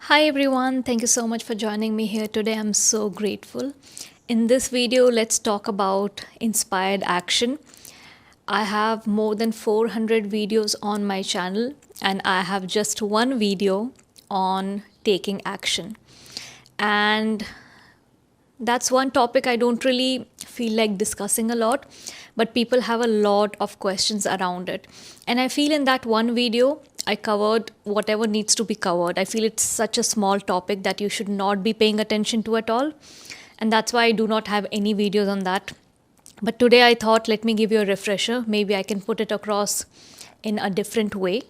Hi everyone, thank you so much for joining me here today. I'm so grateful. In this video, let's talk about inspired action. I have more than 400 videos on my channel, and I have just one video on taking action. And that's one topic I don't really feel like discussing a lot, but people have a lot of questions around it. And I feel in that one video, I covered whatever needs to be covered. I feel it's such a small topic that you should not be paying attention to at all. And that's why I do not have any videos on that. But today I thought, let me give you a refresher. Maybe I can put it across in a different way.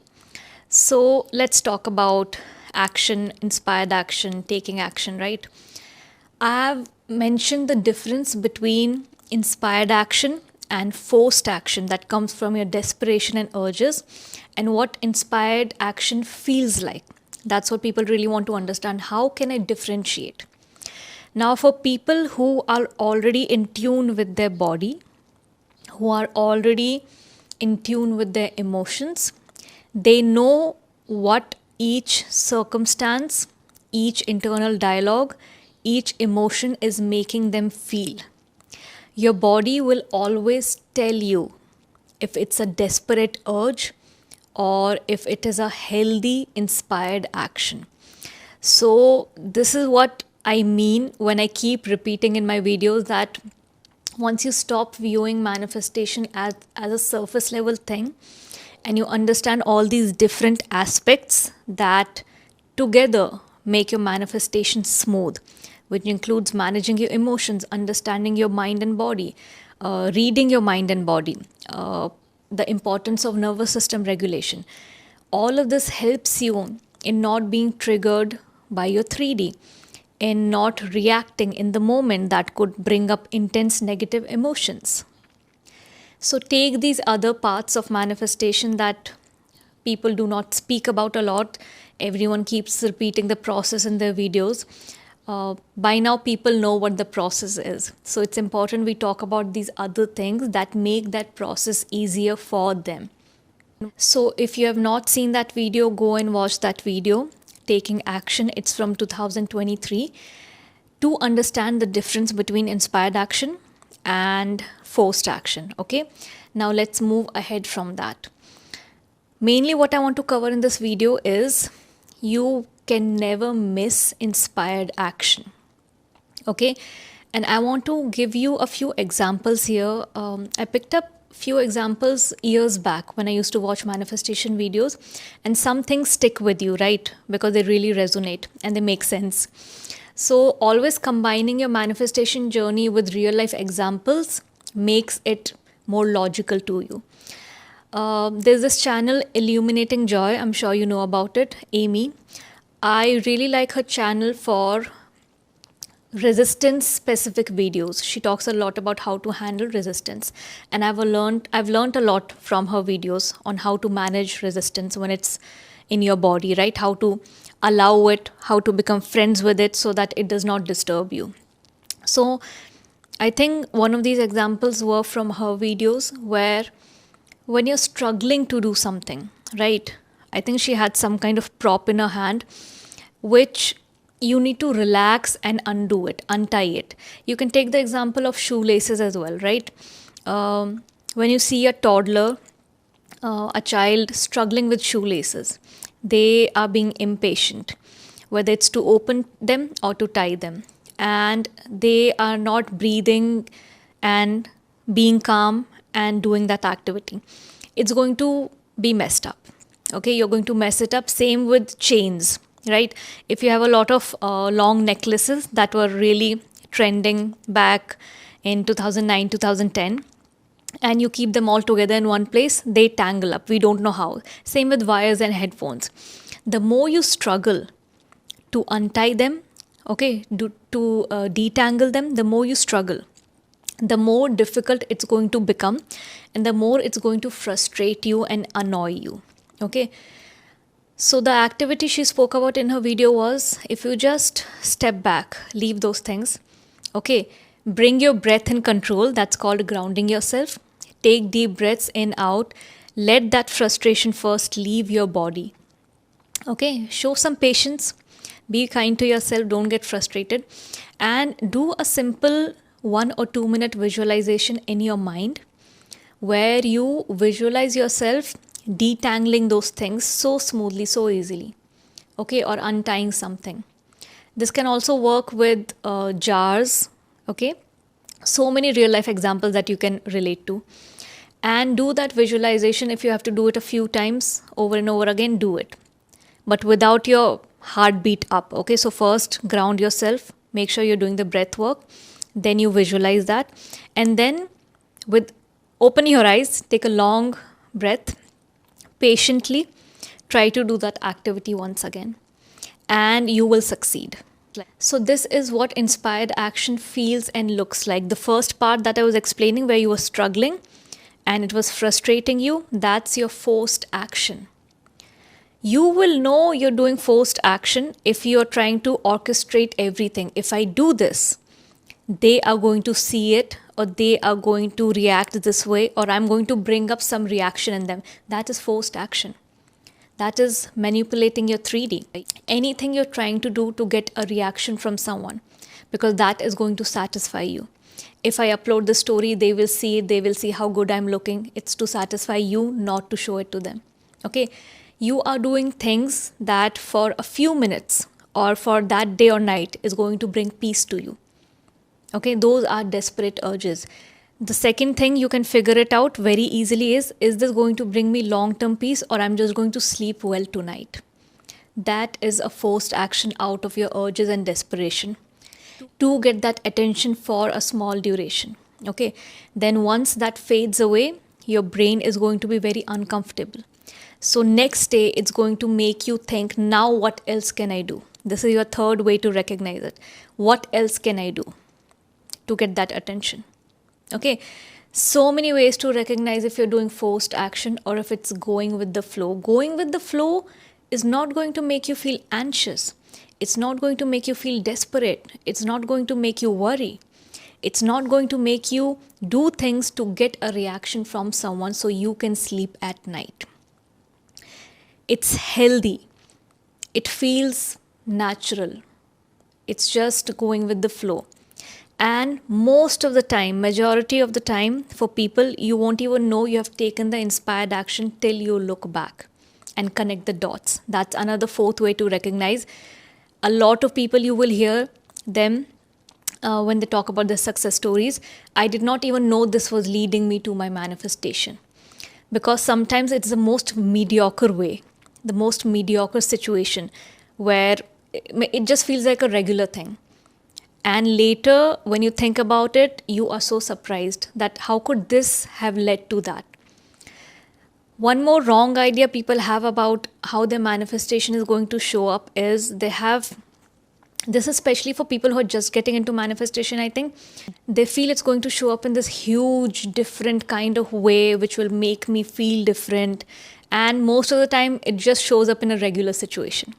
So let's talk about action, inspired action, taking action, right? I have mentioned the difference between inspired action and forced action that comes from your desperation and urges, and what inspired action feels like. That's what people really want to understand. How can I differentiate? Now, for people who are already in tune with their body, who are already in tune with their emotions, they know what each circumstance, each internal dialogue, each emotion is making them feel. Your body will always tell you if it's a desperate urge or if it is a healthy, inspired action. So, this is what I mean when I keep repeating in my videos that once you stop viewing manifestation as a surface level thing and you understand all these different aspects that together make your manifestation smooth, which includes managing your emotions, understanding your mind and body, reading your mind and body, the importance of nervous system regulation. All of this helps you in not being triggered by your 3D, in not reacting in the moment that could bring up intense negative emotions. So take these other parts of manifestation that people do not speak about a lot. Everyone keeps repeating the process in their videos. By now, people know what the process is. So it's important we talk about these other things that make that process easier for them. So if you have not seen that video, go and watch that video, Taking Action. It's from 2023, to understand the difference between inspired action and forced action. Okay, now let's move ahead from that. Mainly what I want to cover in this video is you can never miss inspired action. Okay, and I want to give you a few examples here. I picked up few examples years back when I used to watch manifestation videos, and some things stick with you, right? Because they really resonate and they make sense. So always combining your manifestation journey with real life examples makes it more logical to you. There's this channel, Illuminating Joy. I'm sure you know about it, Amy. I really like her channel for resistance specific videos. She talks a lot about how to handle resistance, and I've learned a lot from her videos on how to manage resistance when it's in your body, right? How to allow it, how to become friends with it so that it does not disturb you. So I think one of these examples were from her videos where when you're struggling to do something, right? I think she had some kind of prop in her hand, which you need to relax and undo it, untie it. You can take the example of shoelaces as well, right? When you see a toddler, a child struggling with shoelaces, they are being impatient, whether it's to open them or to tie them. And they are not breathing and being calm and doing that activity. It's going to be messed up. Okay, you're going to mess it up. Same with chains, right? If you have a lot of long necklaces that were really trending back in 2009, 2010, and you keep them all together in one place, they tangle up. We don't know how. Same with wires and headphones. The more you struggle to untie them, okay, to detangle them, the more you struggle, the more difficult it's going to become, and the more it's going to frustrate you and annoy you. Okay, so the activity she spoke about in her video was, if you just step back, leave those things, okay, bring your breath in control. That's called grounding yourself. Take deep breaths in, out. Let that frustration first leave your body. Okay, show some patience. Be kind to yourself, don't get frustrated, and do a simple 1 or 2 minute visualization in your mind where you visualize yourself detangling those things so smoothly, so easily, okay, or untying something. This can also work with jars, okay. So many real life examples that you can relate to. And do that visualization. If you have to do it a few times over and over again, do it. But without your heartbeat up, okay. So first ground yourself, make sure you're doing the breath work, then you visualize that, and then with open your eyes, take a long breath, patiently try to do that activity once again, and you will succeed. So this is what inspired action feels and looks like. The first part that I was explaining, where you were struggling and it was frustrating you, that's your forced action. You will know you're doing forced action if you're trying to orchestrate everything. If I do this, they are going to see it, or they are going to react this way, or I'm going to bring up some reaction in them. That is forced action. That is manipulating your 3D. Anything you're trying to do to get a reaction from someone, because that is going to satisfy you. If I upload the story, they will see it, they will see how good I'm looking. It's to satisfy you, not to show it to them. Okay? You are doing things that for a few minutes or for that day or night is going to bring peace to you. Okay, those are desperate urges. The second thing you can figure it out very easily is this going to bring me long-term peace, or I'm just going to sleep well tonight? That is a forced action out of your urges and desperation to get that attention for a small duration. Okay, then once that fades away, your brain is going to be very uncomfortable. So next day, it's going to make you think, now what else can I do? This is your third way to recognize it. What else can I do to get that attention? Okay, so many ways to recognize if you're doing forced action or if it's going with the flow. Going with the flow is not going to make you feel anxious. It's not going to make you feel desperate. It's not going to make you worry. It's not going to make you do things to get a reaction from someone so you can sleep at night. It's healthy. It feels natural. It's just going with the flow. And most of the time, majority of the time, for people, you won't even know you have taken the inspired action till you look back and connect the dots. That's another fourth way to recognize. A lot of people, you will hear them when they talk about their success stories. I did not even know this was leading me to my manifestation. Because sometimes it's the most mediocre way, the most mediocre situation where it just feels like a regular thing. And later, when you think about it, you are so surprised that how could this have led to that? One more wrong idea people have about how their manifestation is going to show up is this is especially for people who are just getting into manifestation, I think. They feel it's going to show up in this huge, different kind of way, which will make me feel different. And most of the time, it just shows up in a regular situation.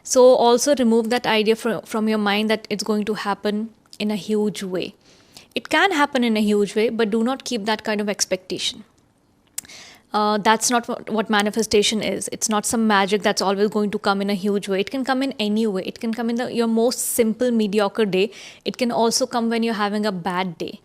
So also remove that idea from your mind that it's going to happen in a huge way. It can happen in a huge way, but do not keep that kind of expectation. That's not what manifestation is. It's not some magic that's always going to come in a huge way. It can come in any way. It can come in your most simple, mediocre day. It can also come when you're having a bad day.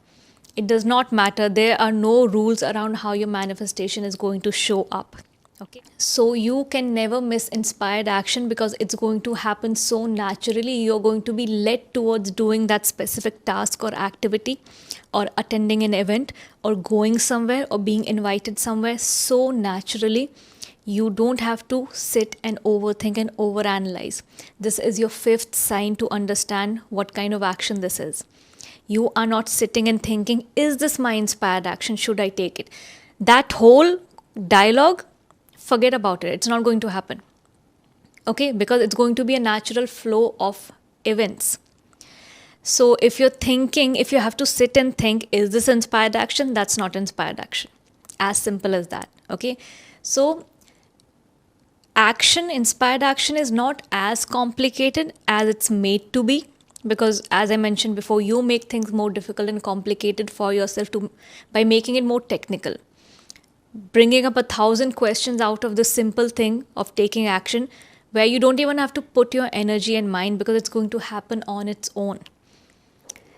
It does not matter. There are no rules around how your manifestation is going to show up. Okay. So you can never miss inspired action because it's going to happen so naturally. You're going to be led towards doing that specific task or activity, or attending an event, or going somewhere, or being invited somewhere so naturally. You don't have to sit and overthink and overanalyze. This is your fifth sign to understand what kind of action this is. You are not sitting and thinking, is this my inspired action? Should I take it? That whole dialogue, forget about it. It's not going to happen. Okay, because it's going to be a natural flow of events. So if you're thinking, if you have to sit and think, is this inspired action? That's not inspired action. As simple as that. Okay. So inspired action is not as complicated as it's made to be. Because as I mentioned before, you make things more difficult and complicated for yourself by making it more technical. Bringing up 1,000 questions out of the simple thing of taking action where you don't even have to put your energy and mind because it's going to happen on its own.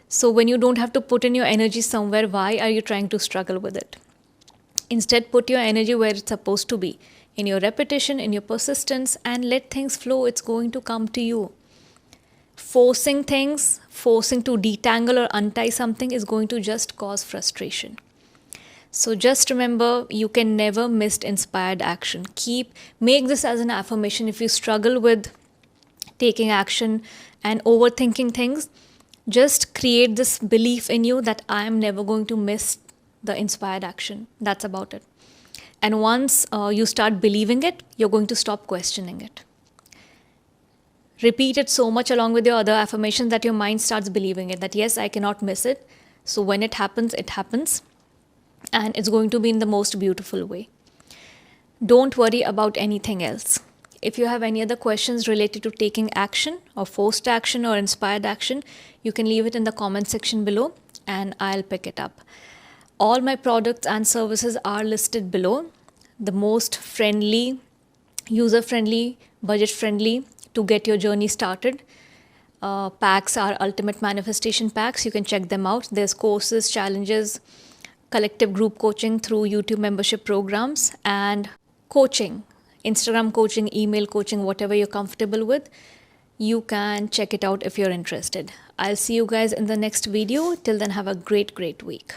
So when you don't have to put in your energy somewhere, why are you trying to struggle with it? Instead, put your energy where it's supposed to be, in your repetition, in your persistence, and let things flow. It's going to come to you. Forcing things, forcing to detangle or untie something is going to just cause frustration. So just remember, you can never miss inspired action. Make this as an affirmation. If you struggle with taking action and overthinking things, just create this belief in you that I am never going to miss the inspired action. That's about it. And once you start believing it, you're going to stop questioning it. Repeat it so much along with your other affirmations that your mind starts believing it, that yes, I cannot miss it. So when it happens, and it's going to be in the most beautiful way. Don't worry about anything else. If you have any other questions related to taking action or forced action or inspired action, you can leave it in the comment section below and I'll pick it up. All my products and services are listed below. The most friendly, user-friendly, budget-friendly to get your journey started. Packs are Ultimate Manifestation Packs. You can check them out. There's courses, challenges, collective group coaching through YouTube membership programs, and coaching, Instagram coaching, email coaching, whatever you're comfortable with. You can check it out if you're interested. I'll see you guys in the next video. Till then, have a great week.